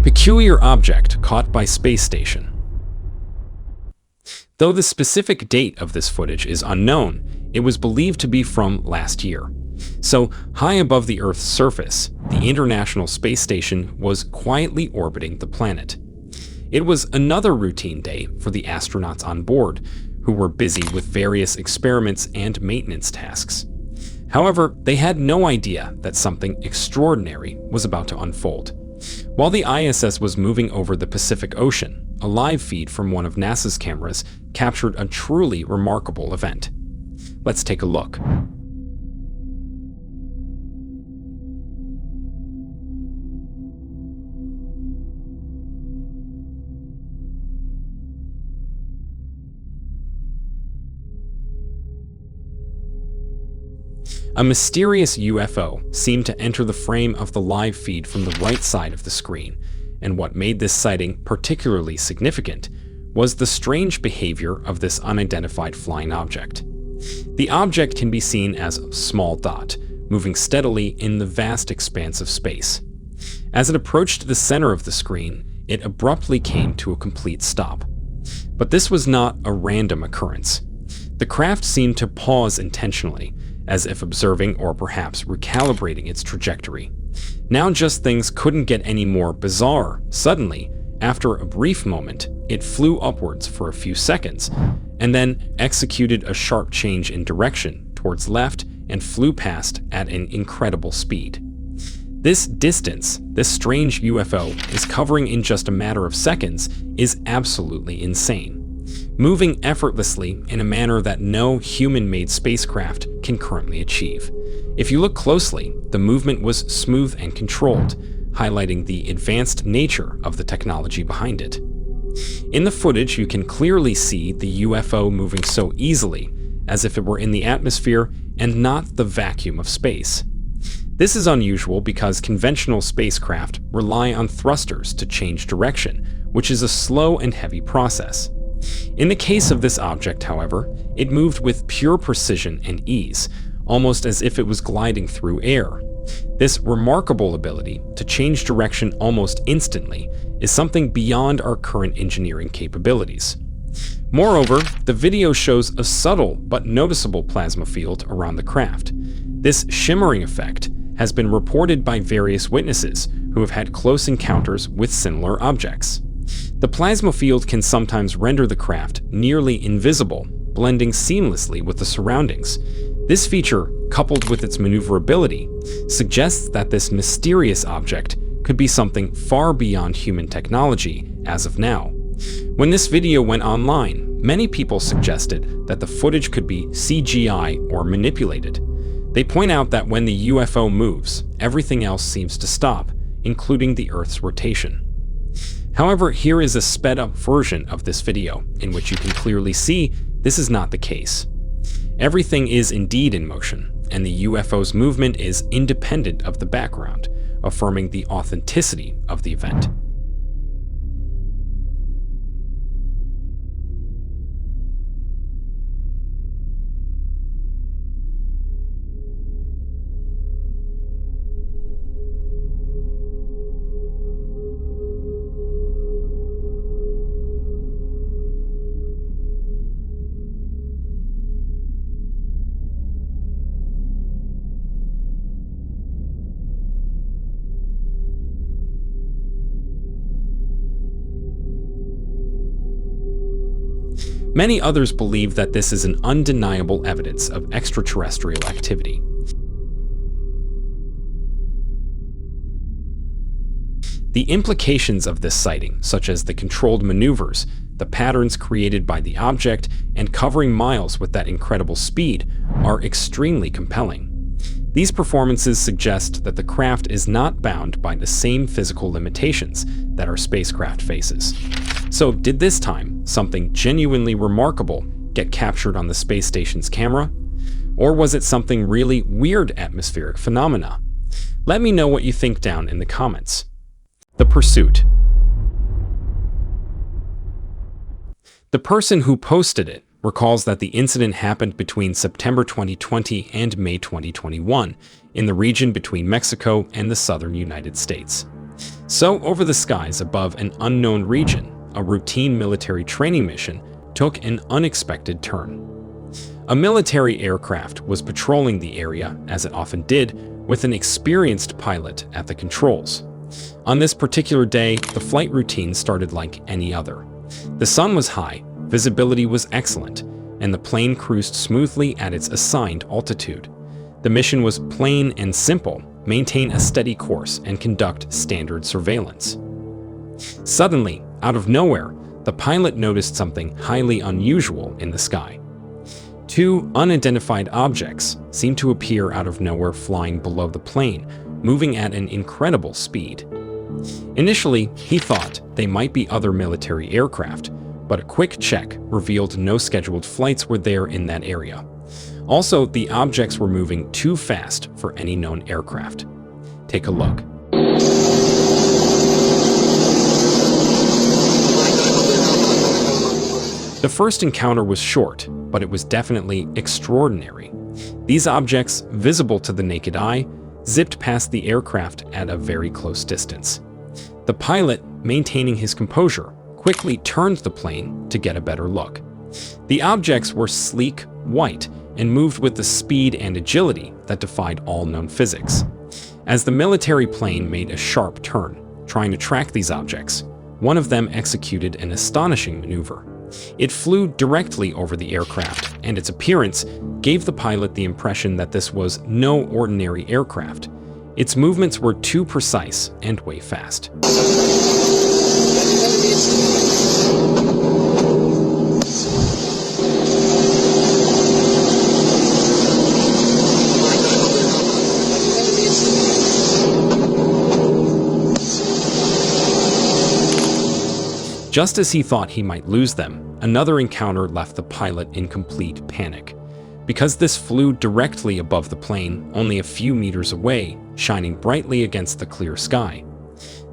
Peculiar object caught by space station. Though the specific date of this footage is unknown, it was believed to be from last year. So, high above the Earth's surface, the International Space Station was quietly orbiting the planet. It was another routine day for the astronauts on board, who were busy with various experiments and maintenance tasks. However, they had no idea that something extraordinary was about to unfold. While the ISS was moving over the Pacific Ocean, a live feed from one of NASA's cameras captured a truly remarkable event. Let's take a look. A mysterious UFO seemed to enter the frame of the live feed from the right side of the screen, and what made this sighting particularly significant was the strange behavior of this unidentified flying object. The object can be seen as a small dot, moving steadily in the vast expanse of space. As it approached the center of the screen, it abruptly came to a complete stop. But this was not a random occurrence. The craft seemed to pause intentionally, as if observing or perhaps recalibrating its trajectory. Now just things couldn't get any more bizarre. Suddenly, after a brief moment, it flew upwards for a few seconds, and then executed a sharp change in direction towards left and flew past at an incredible speed. This distance this strange UFO is covering in just a matter of seconds is absolutely insane, moving effortlessly in a manner that no human-made spacecraft can currently achieve. If you look closely, the movement was smooth and controlled, highlighting the advanced nature of the technology behind it. In the footage, you can clearly see the UFO moving so easily, as if it were in the atmosphere and not the vacuum of space. This is unusual because conventional spacecraft rely on thrusters to change direction, which is a slow and heavy process. In the case of this object, however, it moved with pure precision and ease, almost as if it was gliding through air. This remarkable ability to change direction almost instantly is something beyond our current engineering capabilities. Moreover, the video shows a subtle but noticeable plasma field around the craft. This shimmering effect has been reported by various witnesses who have had close encounters with similar objects. The plasma field can sometimes render the craft nearly invisible, blending seamlessly with the surroundings. This feature, coupled with its maneuverability, suggests that this mysterious object could be something far beyond human technology as of now. When this video went online, many people suggested that the footage could be CGI or manipulated. They point out that when the UFO moves, everything else seems to stop, including the Earth's rotation. However, here is a sped-up version of this video, in which you can clearly see this is not the case. Everything is indeed in motion, and the UFO's movement is independent of the background, affirming the authenticity of the event. Many others believe that this is an undeniable evidence of extraterrestrial activity. The implications of this sighting, such as the controlled maneuvers, the patterns created by the object, and covering miles with that incredible speed, are extremely compelling. These performances suggest that the craft is not bound by the same physical limitations that our spacecraft faces. So, did this time something genuinely remarkable get captured on the space station's camera? Or was it something really weird atmospheric phenomena? Let me know what you think down in the comments. The pursuit. The person who posted it recalls that the incident happened between September 2020 and May 2021 in the region between Mexico and the southern United States. So, over the skies above an unknown region, a routine military training mission took an unexpected turn. A military aircraft was patrolling the area, as it often did, with an experienced pilot at the controls. On this particular day, the flight routine started like any other. The sun was high, visibility was excellent, and the plane cruised smoothly at its assigned altitude. The mission was plain and simple: maintain a steady course and conduct standard surveillance. Suddenly, out of nowhere, the pilot noticed something highly unusual in the sky. Two unidentified objects seemed to appear out of nowhere, flying below the plane, moving at an incredible speed. Initially, he thought they might be other military aircraft, but a quick check revealed no scheduled flights were there in that area. Also, the objects were moving too fast for any known aircraft. Take a look. The first encounter was short, but it was definitely extraordinary. These objects, visible to the naked eye, zipped past the aircraft at a very close distance. The pilot, maintaining his composure, quickly turned the plane to get a better look. The objects were sleek, white, and moved with the speed and agility that defied all known physics. As the military plane made a sharp turn, trying to track these objects, one of them executed an astonishing maneuver. It flew directly over the aircraft, and its appearance gave the pilot the impression that this was no ordinary aircraft. Its movements were too precise and way fast. Just as he thought he might lose them, another encounter left the pilot in complete panic. Because this flew directly above the plane, only a few meters away, shining brightly against the clear sky.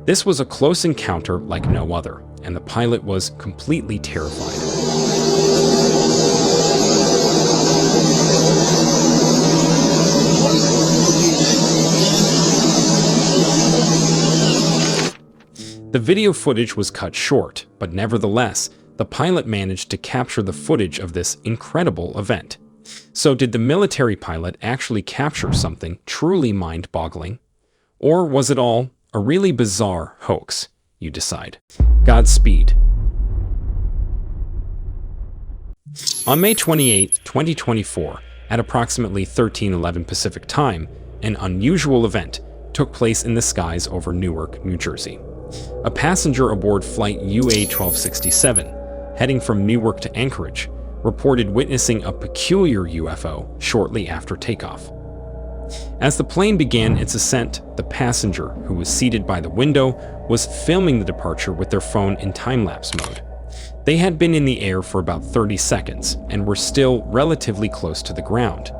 This was a close encounter like no other, and the pilot was completely terrified. The video footage was cut short, but nevertheless, the pilot managed to capture the footage of this incredible event. So did the military pilot actually capture something truly mind-boggling? Or was it all a really bizarre hoax? You decide. Godspeed. On May 28, 2024, at approximately 13:11 Pacific Time, an unusual event took place in the skies over Newark, New Jersey. A passenger aboard flight UA-1267, heading from Newark to Anchorage, reported witnessing a peculiar UFO shortly after takeoff. As the plane began its ascent, the passenger, who was seated by the window, was filming the departure with their phone in time-lapse mode. They had been in the air for about 30 seconds and were still relatively close to the ground.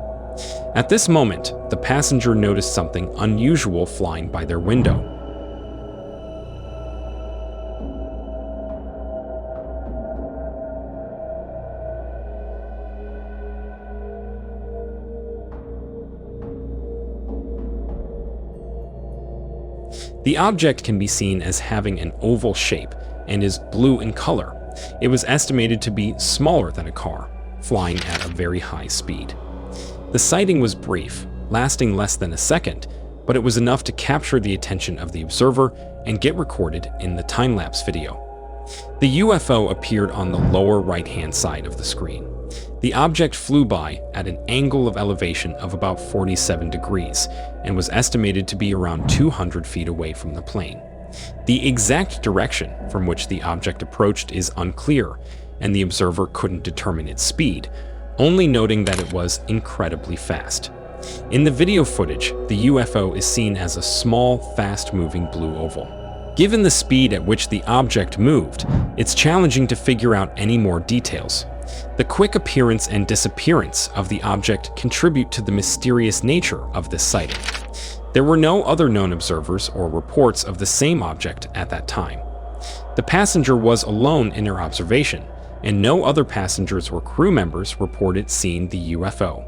At this moment, the passenger noticed something unusual flying by their window. The object can be seen as having an oval shape and is blue in color. It was estimated to be smaller than a car, flying at a very high speed. The sighting was brief, lasting less than a second, but it was enough to capture the attention of the observer and get recorded in the time-lapse video. The UFO appeared on the lower right-hand side of the screen. The object flew by at an angle of elevation of about 47 degrees and was estimated to be around 200 feet away from the plane. The exact direction from which the object approached is unclear, and the observer couldn't determine its speed, only noting that it was incredibly fast. In the video footage, the UFO is seen as a small, fast-moving blue oval. Given the speed at which the object moved, it's challenging to figure out any more details. The quick appearance and disappearance of the object contribute to the mysterious nature of this sighting. There were no other known observers or reports of the same object at that time. The passenger was alone in her observation, and no other passengers or crew members reported seeing the UFO.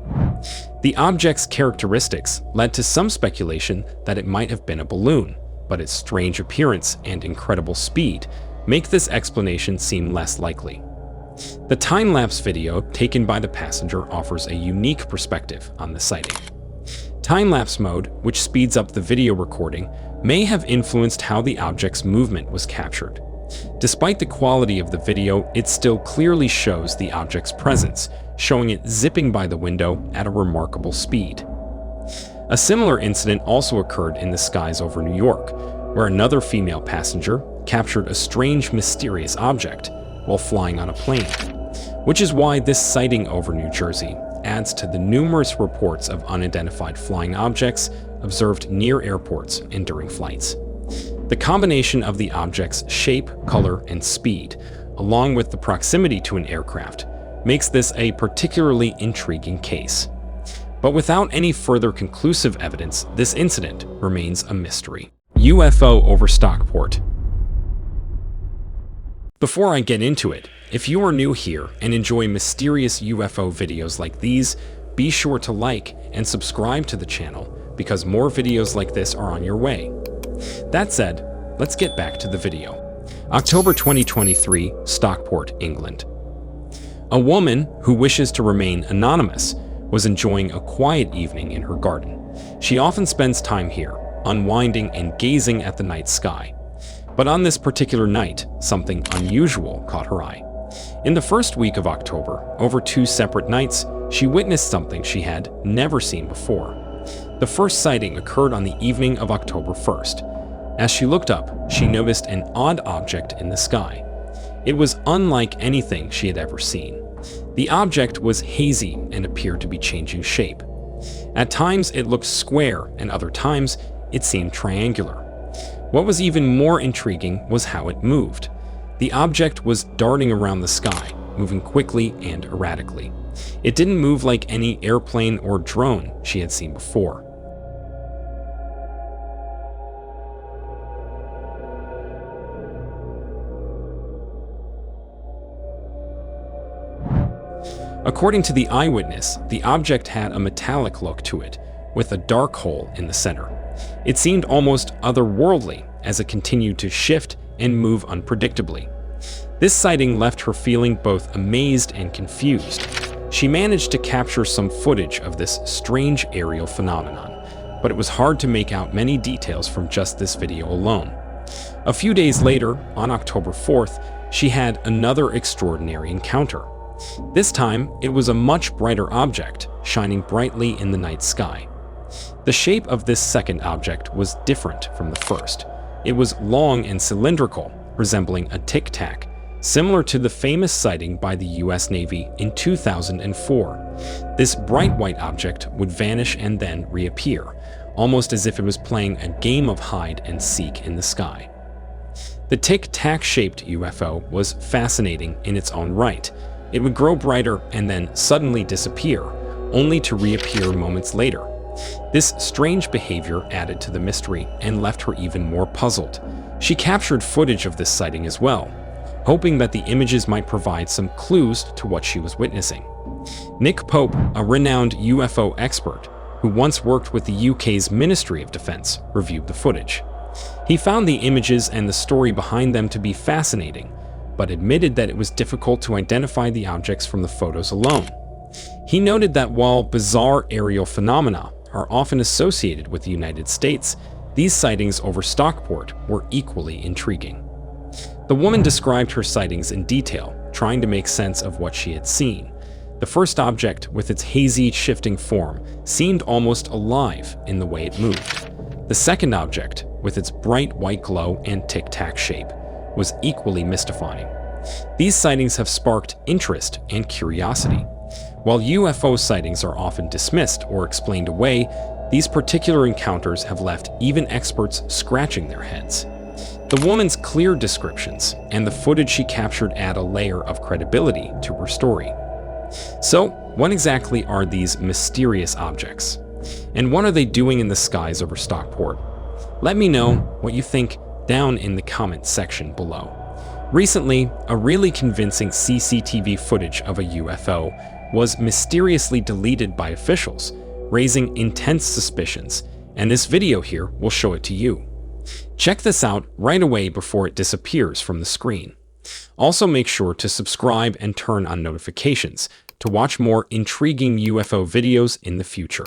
The object's characteristics led to some speculation that it might have been a balloon, but its strange appearance and incredible speed make this explanation seem less likely. The time-lapse video taken by the passenger offers a unique perspective on the sighting. Time-lapse mode, which speeds up the video recording, may have influenced how the object's movement was captured. Despite the quality of the video, it still clearly shows the object's presence, showing it zipping by the window at a remarkable speed. A similar incident also occurred in the skies over New York, where another female passenger captured a strange, mysterious object while flying on a plane, which is why this sighting over New Jersey adds to the numerous reports of unidentified flying objects observed near airports and during flights. The combination of the object's shape, color, and speed, along with the proximity to an aircraft, makes this a particularly intriguing case. But without any further conclusive evidence, this incident remains a mystery. UFO over Stockport. Before I get into it, if you are new here and enjoy mysterious UFO videos like these, be sure to like and subscribe to the channel because more videos like this are on your way. That said, let's get back to the video. October 2023, Stockport, England. A woman who wishes to remain anonymous was enjoying a quiet evening in her garden. She often spends time here, unwinding and gazing at the night sky. But on this particular night, something unusual caught her eye. In the first week of October, over 2 separate nights, she witnessed something she had never seen before. The first sighting occurred on the evening of October 1st. As she looked up, she noticed an odd object in the sky. It was unlike anything she had ever seen. The object was hazy and appeared to be changing shape. At times it looked square, and other times it seemed triangular. What was even more intriguing was how it moved. The object was darting around the sky, moving quickly and erratically. It didn't move like any airplane or drone she had seen before. According to the eyewitness, the object had a metallic look to it, with a dark hole in the center. It seemed almost otherworldly as it continued to shift and move unpredictably. This sighting left her feeling both amazed and confused. She managed to capture some footage of this strange aerial phenomenon, but it was hard to make out many details from just this video alone. A few days later, on October 4th, she had another extraordinary encounter. This time, it was a much brighter object, shining brightly in the night sky. The shape of this second object was different from the first. It was long and cylindrical, resembling a tic-tac, similar to the famous sighting by the US Navy in 2004. This bright white object would vanish and then reappear, almost as if it was playing a game of hide and seek in the sky. The tic-tac-shaped UFO was fascinating in its own right. It would grow brighter and then suddenly disappear, only to reappear moments later. This strange behavior added to the mystery and left her even more puzzled. She captured footage of this sighting as well, hoping that the images might provide some clues to what she was witnessing. Nick Pope, a renowned UFO expert who once worked with the UK's Ministry of Defence, reviewed the footage. He found the images and the story behind them to be fascinating, but admitted that it was difficult to identify the objects from the photos alone. He noted that while bizarre aerial phenomena are often associated with the United States, these sightings over Stockport were equally intriguing. The woman described her sightings in detail, trying to make sense of what she had seen. The first object, with its hazy, shifting form, seemed almost alive in the way it moved. The second object, with its bright white glow and tic-tac shape, was equally mystifying. These sightings have sparked interest and curiosity. While UFO sightings are often dismissed or explained away, these particular encounters have left even experts scratching their heads. The woman's clear descriptions and the footage she captured add a layer of credibility to her story. So, what exactly are these mysterious objects? And what are they doing in the skies over Stockport? Let me know what you think down in the comments section below. Recently, a really convincing CCTV footage of a UFO was mysteriously deleted by officials, raising intense suspicions, and this video here will show it to you. Check this out right away before it disappears from the screen. Also, make sure to subscribe and turn on notifications to watch more intriguing UFO videos in the future.